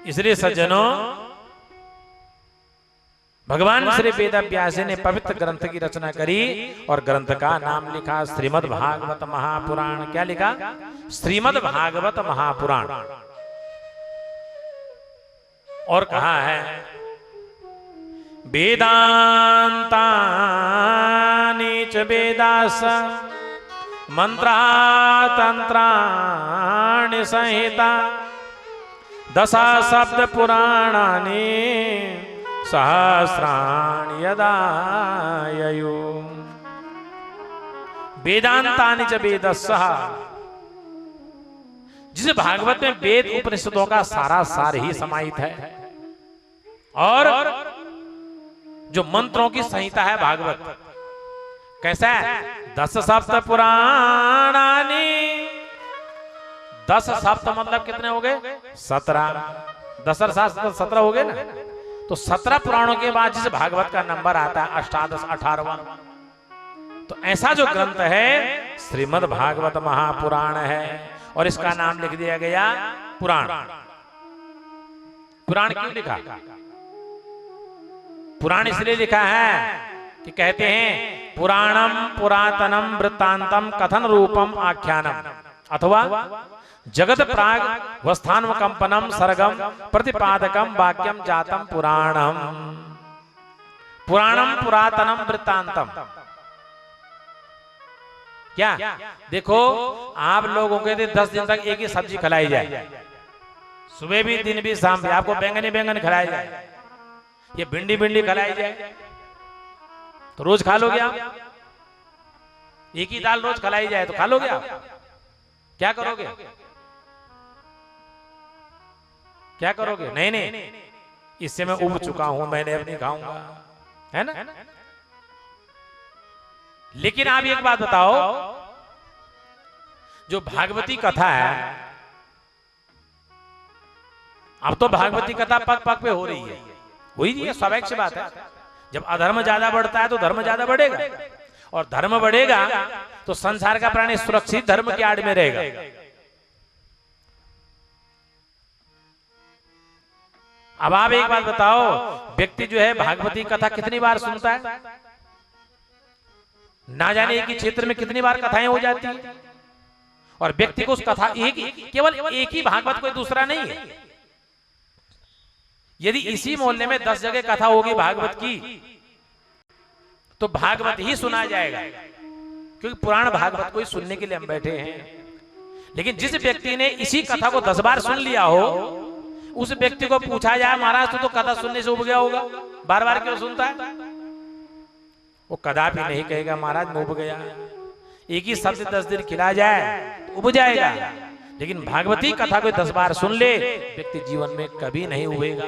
इसलिए सज्जनों, भगवान श्री वेदव्यास ने पवित्र ग्रंथ की रचना करी और ग्रंथ का नाम लिखा श्रीमद् भागवत महापुराण। क्या लिखा? श्रीमद् भागवत महापुराण। और कहा है वेदांतानि च वेदास मंत्रा तंत्राणि संहिता दशा शब्द पुराणानि सहस्राणि यदायु। वेदांतानि च वेदस्सः, जिस भागवत में वेद उपनिषदों का सारा सार ही समाहित है, और जो मंत्रों की संहिता है भागवत, कैसा है? 10 सप्त पुराणानि। 10 सप्त मतलब कितने हो गए? 17। 10 और 7 17 हो गए ना। तो 17 पुराणों के बाद जिस भागवत का नंबर आता है अष्टादश 18वां, तो ऐसा जो ग्रंथ है श्रीमद् भागवत महापुराण है। और इसका नाम लिख दिया गया पुराण। पुराण क्यों लिखा? पुराण इसलिए लिखा है कि कहते हैं पुराणम पुरातनम वृत्तांतम कथन रूपम आख्यानम अथवा जगत प्राग वस्थानवकंपनम सर्गम प्रतिपादकम वाक्यम जातम पुराणम। पुराणम पुरातनम वृत्तांतम। क्या देखो, आप लोगों के 10 दिन तक एक ही सब्जी खिलाई जाए, सुबह भी दिन भी शाम भी, आपको बैंगन ही बैंगन खिलाया जाए, ये भिंडी भिंडी खिलाई जाए, तो रोज खा लोगे आप? एक ही दाल रोज खिलाई जाए तो खा लोगे आप? क्या करोगे? क्या करोगे? नहीं नहीं, इससे मैं उब चुका हूं, मैंने अपनी खाऊंगा, है ना। लेकिन आप एक बात बताओ, जो भागवती कथा है, अब तो भागवती कथा पग पग पे हो रही है, वही है, स्वाभाविक सी बात है। जब अधर्म ज्यादा बढ़ता है तो धर्म ज्यादा बढ़ेगा, और धर्म बढ़ेगा तो संसार का प्राणी सुरक्षित धर्म की आड़ में रहेगा। अब आप एक बात बताओ, व्यक्ति जो है भागवती कथा कितनी बार सुनता है? ना जाने एक ही क्षेत्र में कितनी बार कथाएं हो जाती है, और व्यक्ति को उस कथा केवल एक ही भागवत, कोई दूसरा नहीं है। यदि इसी मोहल्ले में 10 जगह कथा होगी भागवत की, तो भागवत ही सुना जाएगा, क्योंकि पुराण भागवत को ही सुनने के लिए हम बैठे हैं। लेकिन जिस व्यक्ति ने इसी कथा को 10 बार सुन लिया हो, उस व्यक्ति को पूछा जाए महाराज तू तो कथा सुनने से उब गया होगा, बार बार क्यों सुनता है? वो कदापि नहीं कहेगा महाराज मैं उब गया। एक ही शब्द 10 दिन खिला जाए तो उब जाएगा, लेकिन भागवती कथा को 10 बार सुन ले, व्यक्ति जीवन में कभी नहीं उबेगा।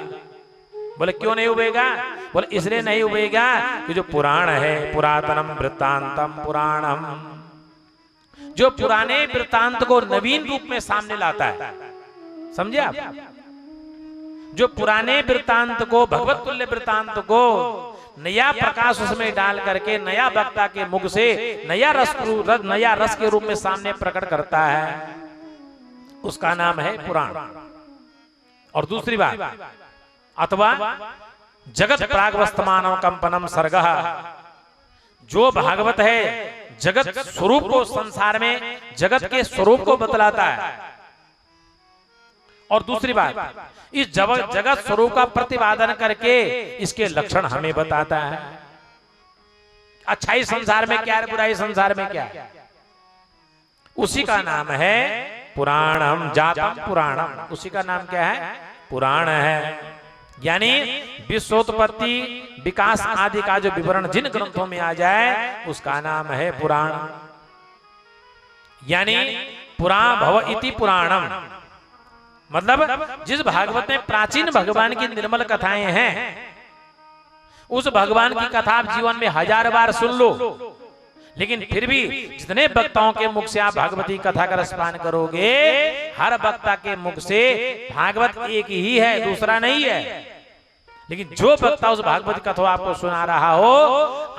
बोले क्यों नहीं उबेगा? बोले इसलिए नहीं उबेगा कि जो पुराण है, पुरातनम वृत्तांतम पुराणम, जो पुराने वृत्तांत को नवीन रूप में सामने लाता है। समझे आप? जो पुराने वृत्तांत को, भगवत तुल्य वृत्तांत को नया प्रकाश उसमें डाल करके नया वक्ता के मुख से नया रस के रूप में सामने प्रकट करता है, उसका नाम है पुराण। और दूसरी बात, अथवा जगत प्रागवस्थमानम कंपनम सर्गः, जो भागवत है जगत स्वरूप को, संसार में जगत के स्वरूप को बतलाता है। और दूसरी बात, इस जगत स्वरूप का प्रतिपादन करके इसके लक्षण हमें बताता है। अच्छाई संसार में क्या है, बुराई संसार में क्या है, उसी का नाम है पुराणम जातम पुराणम। उसी का नाम क्या है? पुराण है। यानी विश्वोत्पत्ति विकास आदि का जो विवरण जिन ग्रंथों में आ जाए उसका नाम है पुराण। यानी पुरा भव इति पुराणम, मतलब जिस भागवत में प्राचीन भगवान की निर्मल कथाएं हैं, उस भगवान की कथा आप जीवन में 1000 बार सुन लो, लेकिन फिर भी जितने वक्ताओं के मुख से आप भागवती कथा का रसपान करोगे, हर वक्ता के मुख से भागवत एक ही है, दूसरा नहीं है। लेकिन जो वक्ता उस भागवती कथा आपको सुना रहा हो,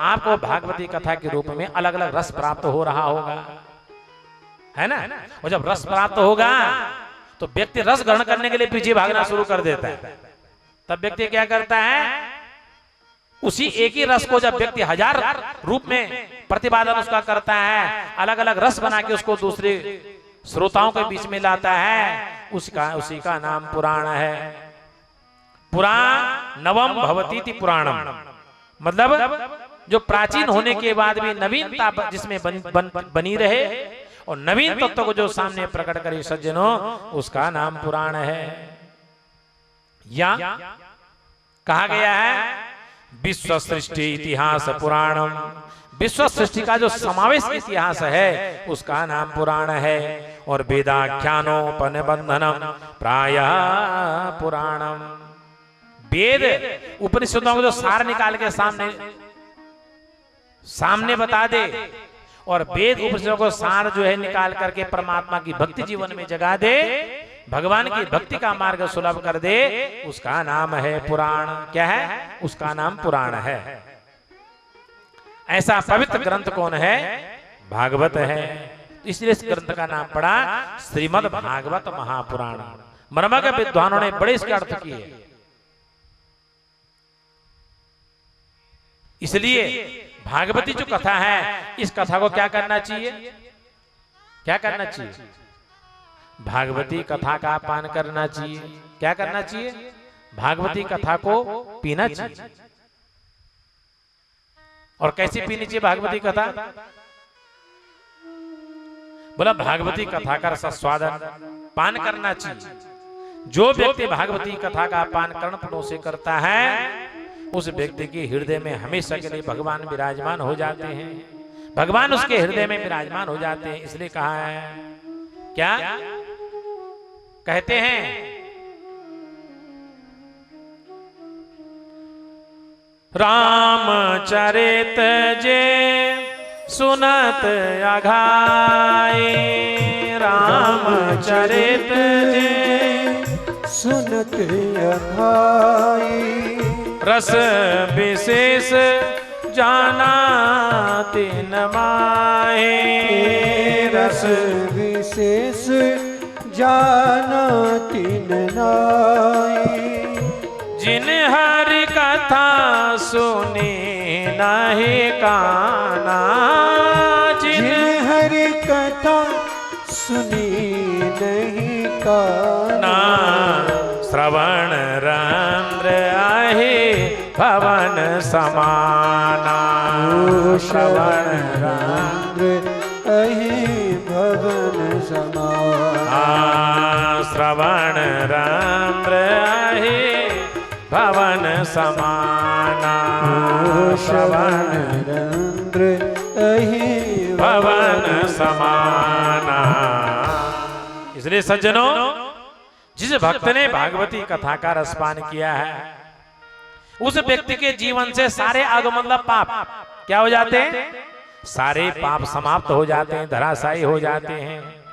आपको भागवती कथा के रूप में अलग अलग रस प्राप्त हो रहा होगा, है ना। और जब रस प्राप्त होगा तो व्यक्ति रस ग्रहण करने के लिए पीछे भागना शुरू कर देता है। तब व्यक्ति क्या करता है, उसी एक ही रस को जब व्यक्ति हजार रूप में प्रतिपादन उसका करता है, अलग अलग रस बना के उसको दूसरे श्रोताओं के बीच में लाता है, उसी का नाम पुराण है। पुराण नवम भवतीति पुराणम, मतलब जो प्राचीन होने के बाद भी नवीनता जिसमें बनी रहे और नवीन तत्व को जो सामने प्रकट करे सज्जनों, उसका नाम पुराण है। या कहा गया है विश्व सृष्टि इतिहास पुराणम, विश्व सृष्टि का जो समावेश इतिहास है उसका नाम पुराण है। और वेदाख्यानोपनिबंधनम प्रायः पुराणम, वेद उपनिषदों को जो सार निकाल के सामने बता दे और वेद उपनिषदों को सार जो है निकाल करके परमात्मा की भक्ति जीवन में जगा दे, भगवान की भक्ति का मार्ग सुलभ कर दे, उसका नाम है पुराण। क्या है? उसका नाम पुराण है। ऐसा पवित्र ग्रंथ कौन है? भागवत है। इसलिए इस ग्रंथ का नाम पड़ा श्रीमद् भागवत महापुराण। मर्मज्ञ विद्वानों ने बड़े इसके अर्थ किए। इसलिए भागवती जो कथा है, इस कथा को क्या करना चाहिए? क्या करना चाहिए? भागवती कथा का पान करना चाहिए। क्या करना चाहिए? भागवती कथा को पीना चाहिए। और कैसी पीनी चाहिए भागवती कथा? बोला भागवती कथा का रसास्वादन पान करना चाहिए। जो व्यक्ति भागवती कथा का पान कर्णपुरों से करता है, उस व्यक्ति के हृदय में हमेशा के लिए भगवान विराजमान हो जाते हैं। भगवान उसके हृदय में विराजमान हो जाते हैं। इसलिए कहा है, क्या कहते हैं? रामचरित जे सुनत अघाई, रामचरित जे सुनत अघाई, रस विशेष जाना तिन माहे, रस विशेष जाना तिन नाई। जिन हरि कथा सुनी नहीं काना, जिन हरि कथा सुनी नहीं काना, श्रवण रंध्र आहे भवन समाना, श्रवण रंध्र आहे भवन समाना, श्रवण रंध्र आहे भवन समाना, श्रवण रंध्र आहे भवन समाना। इसलिए सज्जनों, जिस भक्त ने भागवती कथा का रसपान किया है, उस व्यक्ति के जीवन से सारे मतलब पाप क्या हो जाते हैं? सारे पाप समाप्त हो जाते हैं, धराशायी हो जाते हैं।